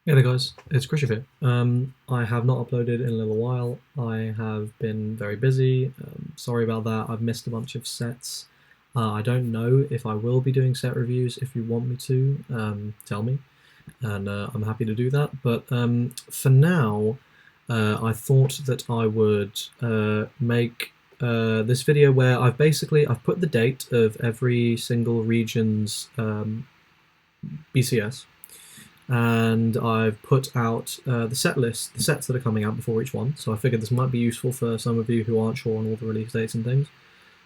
Hey there guys, it's Krishiv here. I have not uploaded in a little while. I have been very busy. Sorry about that. I've missed a bunch of sets. I don't know if I will be doing set reviews. If you want me to, tell me, and I'm happy to do that. But for now, I thought that I would make this video where I've put the date of every single region's BCS, and I've put out the set list, the sets that are coming out before each one. So I figured this might be useful for some of you who aren't sure on all the release dates and things,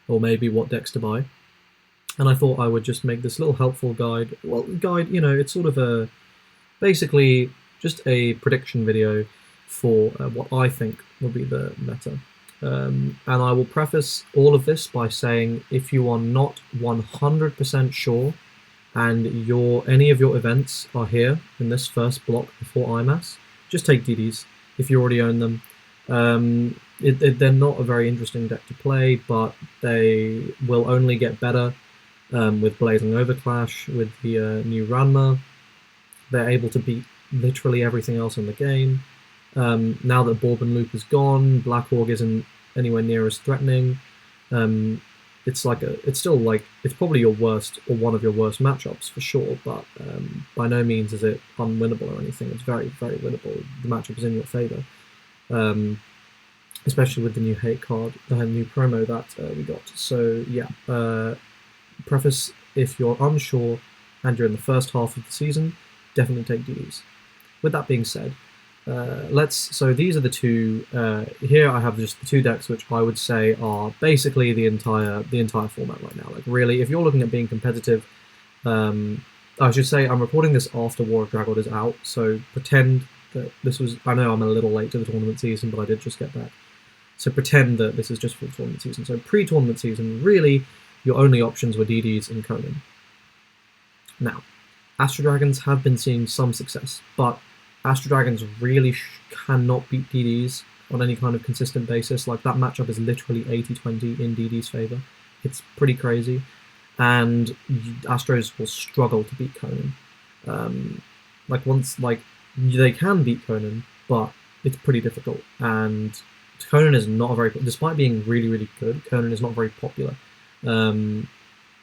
or maybe what decks to buy. And I thought I would just make this little helpful guide. Well, guide, it's sort of basically just a prediction video for what I think will be the meta. And I will preface all of this by saying, if you are not 100% sure and any of your events are here in this first block before IMAS, just take DDs if you already own them. They're not a very interesting deck to play, but they will only get better with Blazing Overclash, with the new Ranma. They're able to beat literally everything else in the game. Now that Bourbon Loop is gone, Black Org isn't anywhere near as threatening. It's probably your worst or one of your worst matchups for sure, but by no means is it unwinnable or anything. It's very, very winnable. The matchup is in your favor, especially with the new hate card, the new promo that we got. So yeah, preface: if you're unsure and you're in the first half of the season, definitely take DDs. With that being said, so these are the two. Here I have just the two decks which I would say are basically the entire format right now. Like really, if you're looking at being competitive, I should say I'm recording this after War of Dragod is out, so pretend that this was. I know I'm a little late to the tournament season, but I did just get back. So pretend that this is just for the tournament season. So pre-tournament season, really, your only options were DDs and Conan. Now, Astro Dragons have been seeing some success, but Astro Dragons really cannot beat DDs on any kind of consistent basis. Like, that matchup is literally 80-20 in DD's favor. It's pretty crazy. And Astros will struggle to beat Conan. They can beat Conan, but it's pretty difficult. And Conan is not despite being really, really good, Conan is not very popular.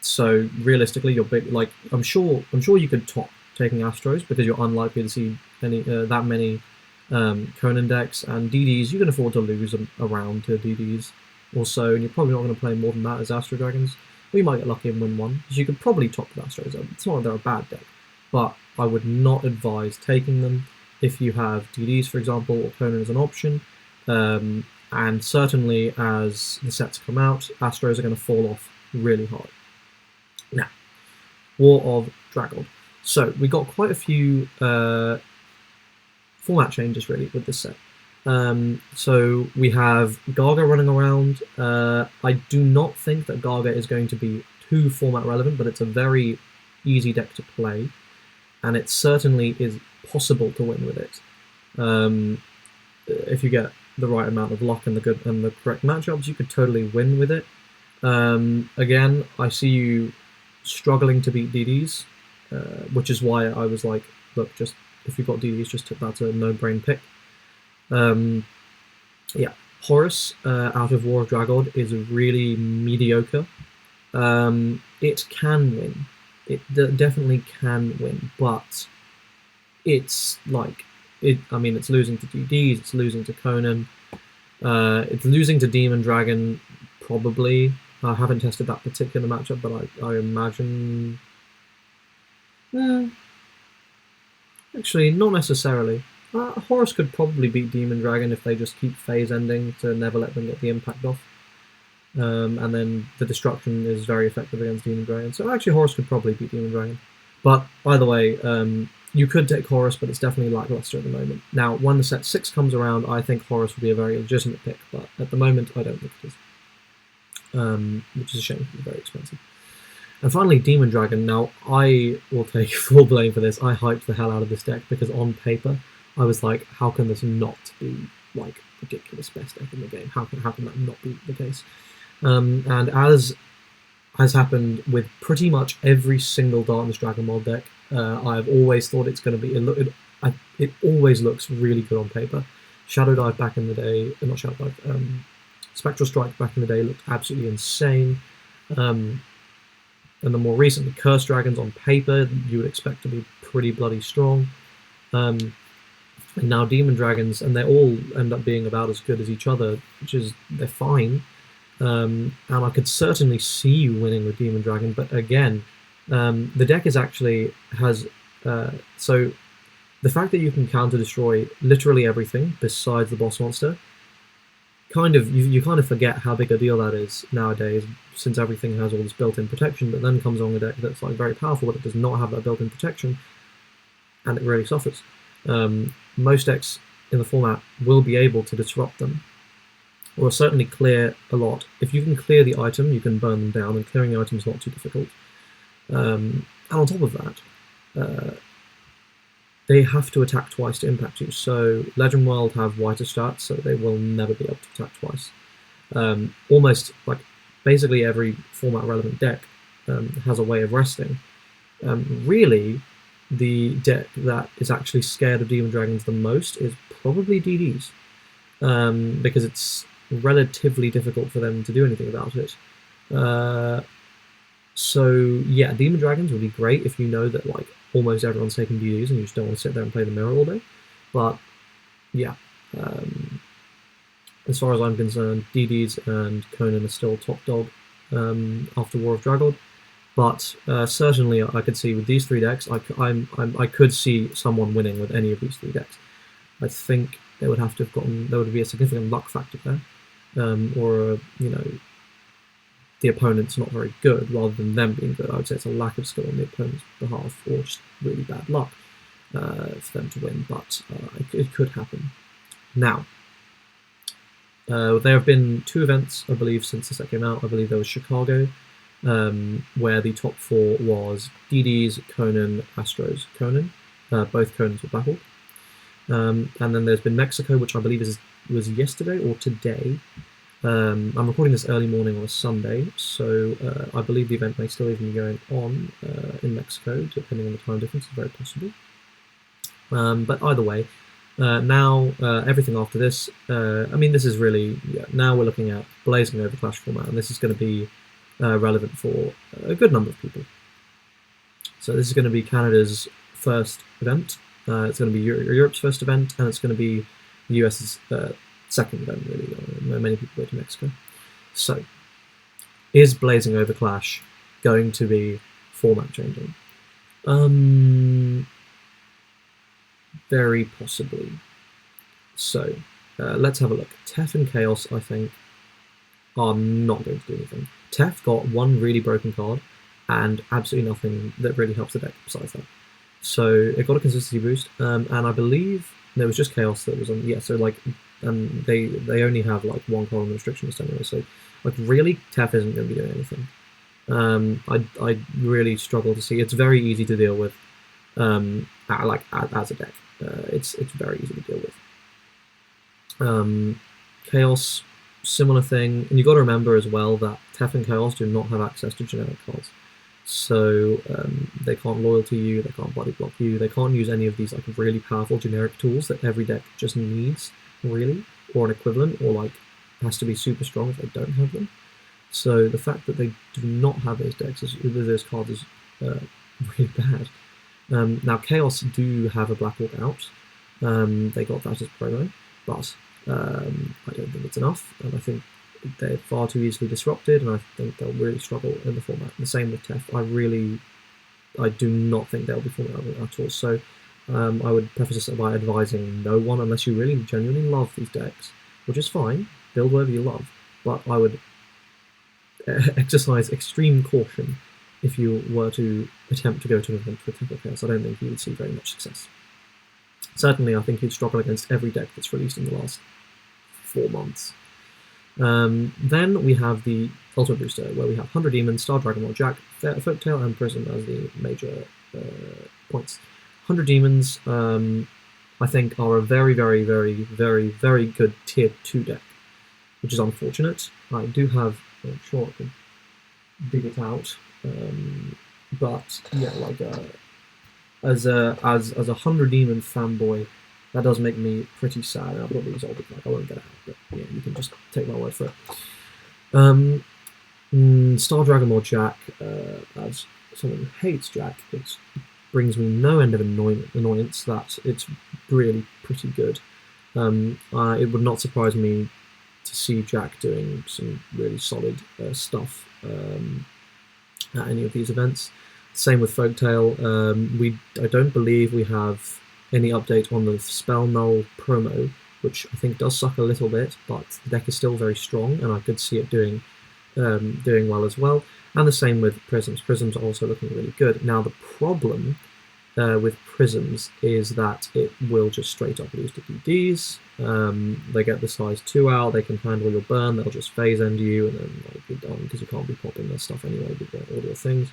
So realistically, you're big. Like, I'm sure you could top taking Astros because you're unlikely to see that many Conan decks, and DDs you can afford to lose a round to DDs also, and you're probably not going to play more than that as Astro Dragons. We might get lucky and win one, because you could probably top the Astros. It's not like they're a bad deck, but I would not advise taking them if you have DDs, for example, or Conan as an option. And certainly as the sets come out, Astros are going to fall off really hard. Now, War of Dragod. So we got quite a few format changes really with this set. So we have Garga running around. I do not think that Garga is going to be too format relevant, but it's a very easy deck to play, and it certainly is possible to win with it. If you get the right amount of luck and the correct matchups, you could totally win with it. Again, I see you struggling to beat DDs, which is why I was like, look, just if you've got DDs, that's a no-brain pick. Yeah, Horus out of War of Dragod is really mediocre. It can win. It definitely can win, but it's like it's losing to DDs, it's losing to Conan, it's losing to Demon Dragon probably. I haven't tested that particular matchup, but I imagine. Actually, not necessarily. Horus could probably beat Demon Dragon if they just keep phase ending to never let them get the impact off. And then the destruction is very effective against Demon Dragon. So actually Horus could probably beat Demon Dragon. But, by the way, you could take Horus, but it's definitely lackluster at the moment. Now, when the set 6 comes around, I think Horus will be a very legitimate pick, but at the moment I don't think it is. Which is a shame, it's very expensive. And finally, Demon Dragon. Now, I will take full blame for this. I hyped the hell out of this deck because on paper, I was like, how can this not be, like, ridiculous best deck in the game? How can that not be the case? And as has happened with pretty much every single Darkness Dragon mod deck, I've always thought it's going to be... it always looks really good on paper. Shadow Dive back in the day, not Shadow Dive, Spectral Strike back in the day looked absolutely insane. And then more recently, Curse Dragons on paper, you would expect to be pretty bloody strong. And now Demon Dragons, and they all end up being about as good as each other, which is, they're fine. And I could certainly see you winning with Demon Dragon, but again, the deck is actually has so the fact that you can counter destroy literally everything besides the boss monster, kind of you kind of forget how big a deal that is nowadays, since everything has all this built-in protection. But then comes along a deck that's like very powerful, but it does not have that built-in protection, and it really suffers. Most decks in the format will be able to disrupt them, or certainly clear a lot. If you can clear the item, you can burn them down, and clearing the item is not too difficult. And on top of that, they have to attack twice to impact you. So Legend World have whiter stats, so they will never be able to attack twice. Almost like basically every format relevant deck has a way of resting. Really, the deck that is actually scared of Demon Dragons the most is probably DDs, because it's relatively difficult for them to do anything about it. So yeah, Demon Dragons would be great if you know that like almost everyone's taking DDs and you just don't want to sit there and play the mirror all day. But yeah, as far as I'm concerned, DDs and Conan are still top dog after War of Dragod. But certainly, I could see with these three decks, I could see someone winning with any of these three decks. I think they would have to have gotten, there would be a significant luck factor there, or the opponent's not very good rather than them being good. I would say it's a lack of skill on the opponent's behalf, or just really bad luck for them to win. But it could happen. Now, there have been 2 events, I believe, since the set came out. I believe there was Chicago, where the top 4 was DDs, Conan, Astros, Conan. Both Conans were battled. And then there's been Mexico, which I believe was yesterday or today. I'm recording this early morning on a Sunday, so I believe the event may still even be going on in Mexico, depending on the time difference. It's very possible. But either way, now everything after this, I mean, this is really, now we're looking at Blazing Over Clash format, and this is going to be relevant for a good number of people. So this is going to be Canada's first event, it's going to be Europe's first event, and it's going to be the US's second event, really. Many people go to Mexico. So, is Blazing Over Clash going to be format changing? Very possibly. So, let's have a look. Tef and Chaos, I think, are not going to do anything. Tef got 1 really broken card, and absolutely nothing that really helps the deck besides that. So, it got a consistency boost, and I believe there was just Chaos that was on, so like, and they only have like 1 column restriction list anyway, so like really Tef isn't going to be doing anything. I really struggle to see. It's very easy to deal with, as a deck. It's very easy to deal with. Chaos, similar thing, and you got to remember as well that Tef and Chaos do not have access to generic cards, so they can't loyalty you, they can't body block you, they can't use any of these like really powerful generic tools that every deck just needs, really, or an equivalent, or like has to be super strong if they don't have them. So the fact that they do not have those decks, those cards, is really bad. Now Chaos do have a Black Orc out. They got that as promo, but I don't think it's enough, and I think they're far too easily disrupted, and I think they'll really struggle in the format. The same with Tef. I do not think they'll be format at all. So I would preface this by advising no one, unless you really genuinely love these decks, which is fine, build whatever you love, but I would exercise extreme caution if you were to attempt to go to an event with Tef or Chaos. I don't think you would see very much success. Certainly, I think you'd struggle against every deck that's released in the last 4 months. Then we have the Ultimate Booster, where we have 100 Demons, Star Dragon, Lord Jack, Folktale, and Prism as the major points. 100 Demons, I think, are a very, very, very, very, very good tier 2 deck, which is unfortunate. I do have, I'm sure I can dig it out, but yeah, like as a 100 demon fanboy, that does make me pretty sad. And I've got these old, like I won't get out, but yeah, you can just take my word for it. Star Dragon or Jack, as someone who hates Jack, it brings me no end of annoyance that it's really pretty good. It would not surprise me to see Jack doing some really solid stuff at any of these events. Same with Folktale. I don't believe we have any update on the Spell Null promo, which I think does suck a little bit, but the deck is still very strong, and I could see it doing well as well. And the same with Prisms. Prisms are also looking really good. Now the problem with Prisms is that it will just straight up lose to DDs. They get the size 2 out, they can handle your burn, they'll just phase end you, and then you're done because you can't be popping their stuff anyway with all your things.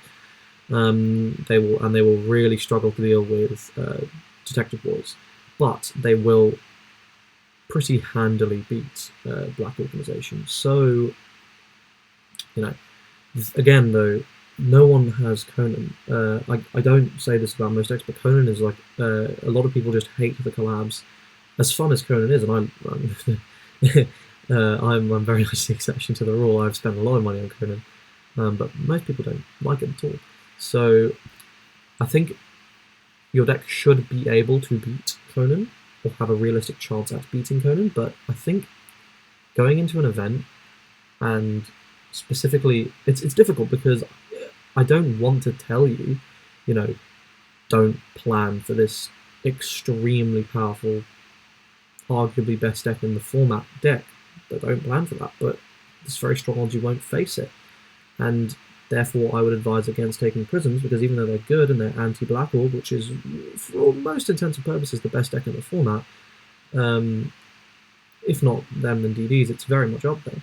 They will really struggle to deal with Detective Boys, but they will pretty handily beat Black Organization. So, again though, no one has Conan. I don't say this about most decks, but Conan is like a lot of people just hate the collabs. As fun as Conan is, and I'm very much the exception to the rule. I've spent a lot of money on Conan, but most people don't like it at all. So I think your deck should be able to beat Conan, or have a realistic chance at beating Conan, but I think going into an event, and specifically, it's difficult because I don't want to tell you, don't plan for this extremely powerful, arguably best deck in the format deck. Don't plan for that, but there's very strong odds you won't face it. And therefore, I would advise against taking Prisms, because even though they're good and they're anti-Black Orb, which is, for most intents and purposes, the best deck in the format, if not them, then DDs, it's very much up there.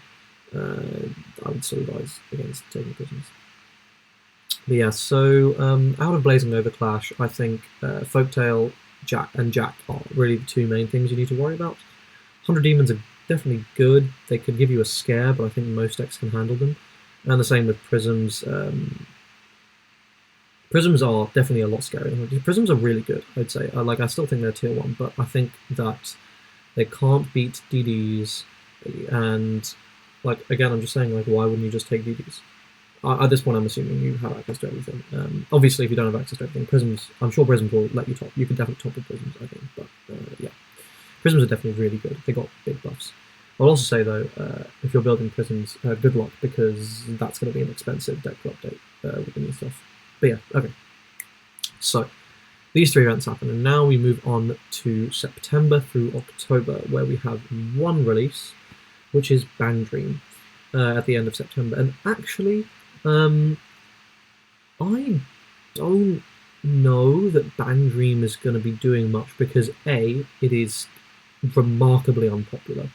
I would still advise against taking Prisms. But yeah, so out of Blazing Over Clash, I think Folktale, Jack are really the two main things you need to worry about. 100 Demons are definitely good. They could give you a scare, but I think most decks can handle them. And the same with Prisms. Prisms are definitely a lot scarier. Prisms are really good, I'd say. I still think they're tier 1, but I think that they can't beat DDs. And, again, I'm just saying, why wouldn't you just take DDs? At this point, I'm assuming you have access to everything. Obviously, if you don't have access to everything, Prisms, I'm sure Prisms will let you top. You could definitely top with Prisms, I think. But, yeah. Prisms are definitely really good. They got big buffs. I'll also say, though, if you're building Prisms, good luck, because that's going to be an expensive deck to update with the new stuff. But yeah, okay. So, these 3 events happen, and now we move on to September through October, where we have one release, which is Bang Dream, at the end of September. And actually, I don't know that Bang Dream is going to be doing much, because A, it is remarkably unpopular.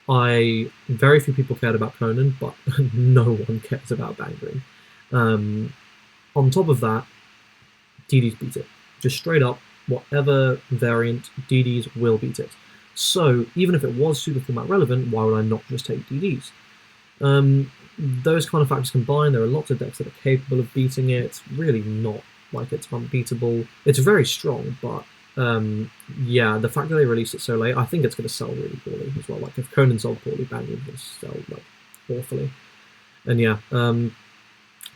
Very few people cared about Conan, but no one cares about Bang Dream. On top of that, DDs beat it. Just straight up, whatever variant, DDs will beat it. So, even if it was super format relevant, why would I not just take DDs? Those kind of factors combined, there are lots of decks that are capable of beating it. It's really not like it's unbeatable. It's very strong, but yeah, the fact that they released it so late, I think it's going to sell really poorly as well. If Conan sold poorly, Bang Dream will sell awfully. And yeah,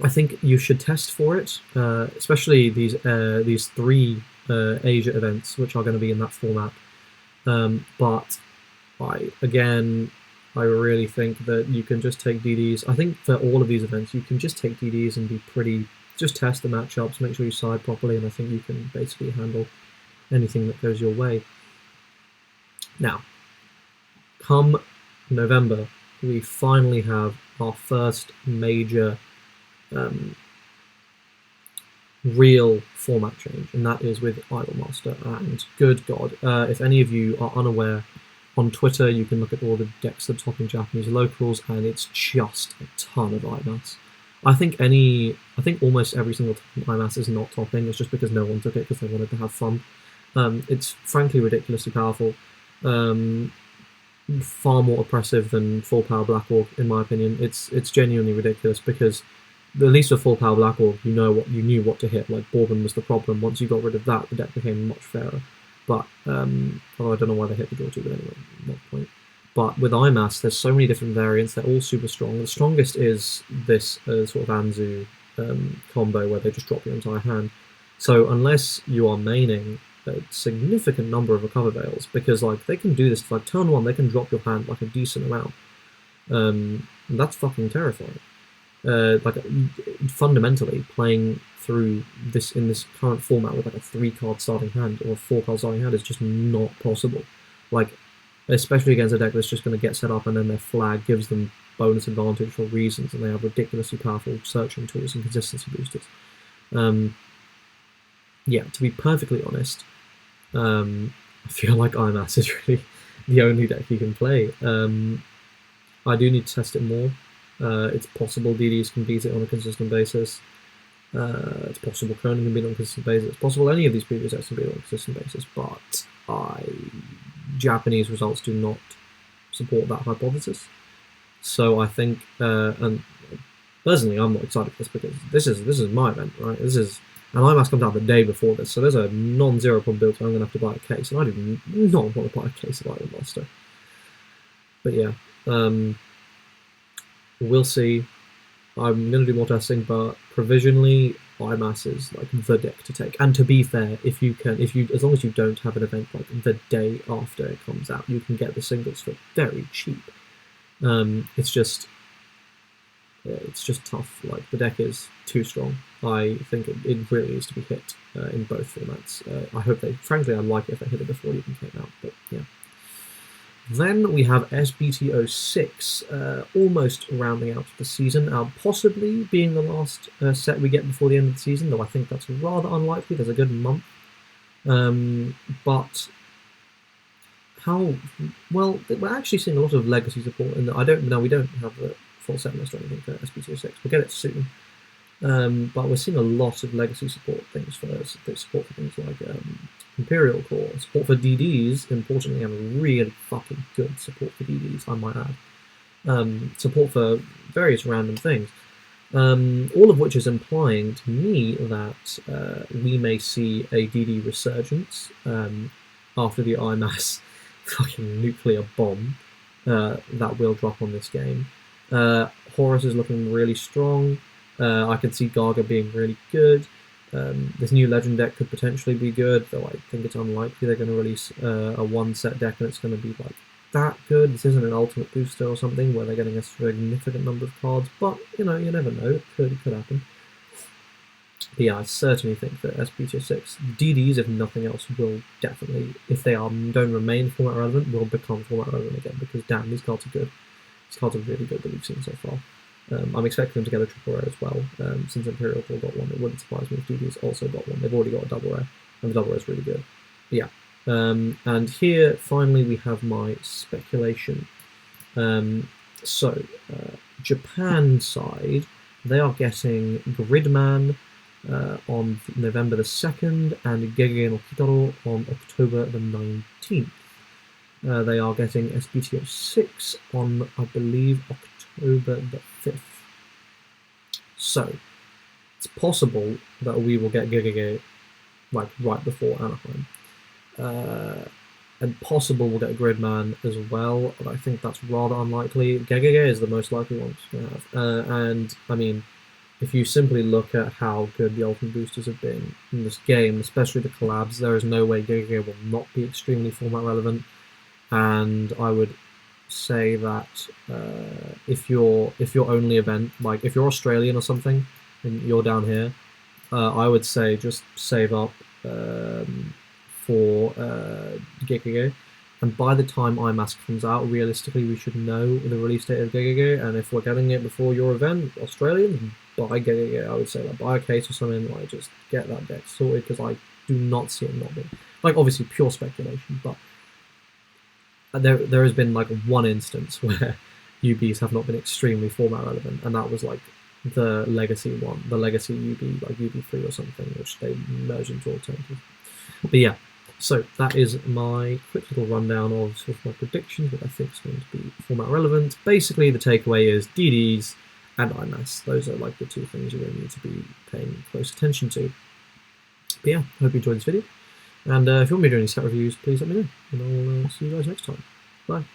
I think you should test for it, especially these 3 Asia events, which are going to be in that format. But I really think that you can just take DDs. I think for all of these events, you can just take DDs and just test the matchups, make sure you side properly, and I think you can basically handle anything that goes your way. Now, come November, we finally have our first major real format change, and that is with Idolmaster. And good God, if any of you are unaware, on Twitter you can look at all the decks that are topping Japanese locals, and it's just a ton of IMAS. I think almost every single IMAS is not topping. It's just because no one took it because they wanted to have fun. It's frankly ridiculously powerful. Far more oppressive than full power Black Orc, in my opinion. It's genuinely ridiculous, because at least with full power Black Orb, you knew what to hit. Like Bourbon was the problem. Once you got rid of that, the deck became much fairer. But although I don't know why they hit the draw two, but anyway, not the point. But with IMAS, there's so many different variants. They're all super strong. The strongest is this sort of Anzu combo where they just drop your entire hand. So unless you are maining a significant number of recover veils, because like they can do this, like turn one, they can drop your hand like a decent amount. That's fucking terrifying. Like fundamentally playing through this in this current format with like a 3-card starting hand or a 4-card starting hand is just not possible. Like, especially against a deck that's just going to get set up and then their flag gives them bonus advantage for reasons, and they have ridiculously powerful searching tools and consistency boosters. Yeah, to be perfectly honest, I feel like IMAS is really the only deck you can play. I do need to test it more. It's possible DDs can beat it on a consistent basis. It's possible Cronin can beat it on a consistent basis. It's possible any of these previous decks can beat it on a consistent basis, but Japanese results do not support that hypothesis. So I think, and personally, I'm not excited for this because this is my event, right? And IMAS comes out the day before this, so there's a non-zero problem build, so I'm going to have to buy a case, and I do not want to buy a case of Iron Master. But yeah, we'll see. I'm going to do more testing, but provisionally, IMAS is like the deck to take. And to be fair, as long as you don't have an event like the day after it comes out, you can get the singles for very cheap. It's just tough. Like the deck is too strong. I think it really needs to be hit in both formats. I hope frankly, I'd like it if they hit it before it even came out. But yeah. Then we have SBT06, almost rounding out the season, possibly being the last set we get before the end of the season, though I think that's rather unlikely. There's a good month. But how well, we're actually seeing a lot of legacy support, and we don't have the full set list or anything for SBT06. We'll get it soon. But we're seeing a lot of legacy support things for things like Imperial Core, support for DDs, importantly, and really fucking good support for DDs, I might add. Support for various random things. All of which is implying to me that we may see a DD resurgence after the IMAS fucking nuclear bomb that will drop on this game. Horus is looking really strong. I could see Gaga being really good. This new Legend deck could potentially be good, though I think it's unlikely they're going to release a one-set deck and it's going to be like that good. This isn't an ultimate booster or something where they're getting a significant number of cards, but you never know. It could happen. But yeah, I certainly think that SBT06 DDs, if nothing else, will definitely, if they don't remain format relevant, will become format relevant again, because damn, these cards are good. These cards are really good that we've seen so far. I'm expecting them to get a triple rare as well. Since Imperial Core got one, it wouldn't surprise me if DDs also got one. They've already got a double rare, and the double rare is really good. But yeah. And here, finally, we have my speculation. Japan side, they are getting Gridman on November the 2nd and Gege no Kitaro on October the 19th. They are getting SBT06 on, I believe, October the 5th. So, it's possible that we will get Gege like right before Anaheim. And possible we'll get Gridman as well, but I think that's rather unlikely. Gege is the most likely one to have. And, I mean, if you simply look at how good the Ultimate Boosters have been in this game, especially the collabs, there is no way Gege will not be extremely format relevant. And I would say that if your only event, like if you're Australian or something and you're down here, I would say just save up for Gege, and by the time IMAS comes out, realistically we should know the release date of Gege, and if we're getting it before your event, Australians, buy Gege. I would say like buy a case or something, like just get that deck sorted, because I do not see it not being, like, obviously pure speculation, but there has been like one instance where UBs have not been extremely format relevant, and that was like the legacy one, the legacy UB, like UB3 or something, which they merged into alternative. But yeah, so that is my quick little rundown of sort of my predictions, what I think is going to be format relevant. Basically, the takeaway is DDs, and IMAS. Those are like the two things you really need to be paying close attention to. But yeah, hope you enjoyed this video. And if you want me to do any set reviews, please let me know, and I'll see you guys next time. Bye.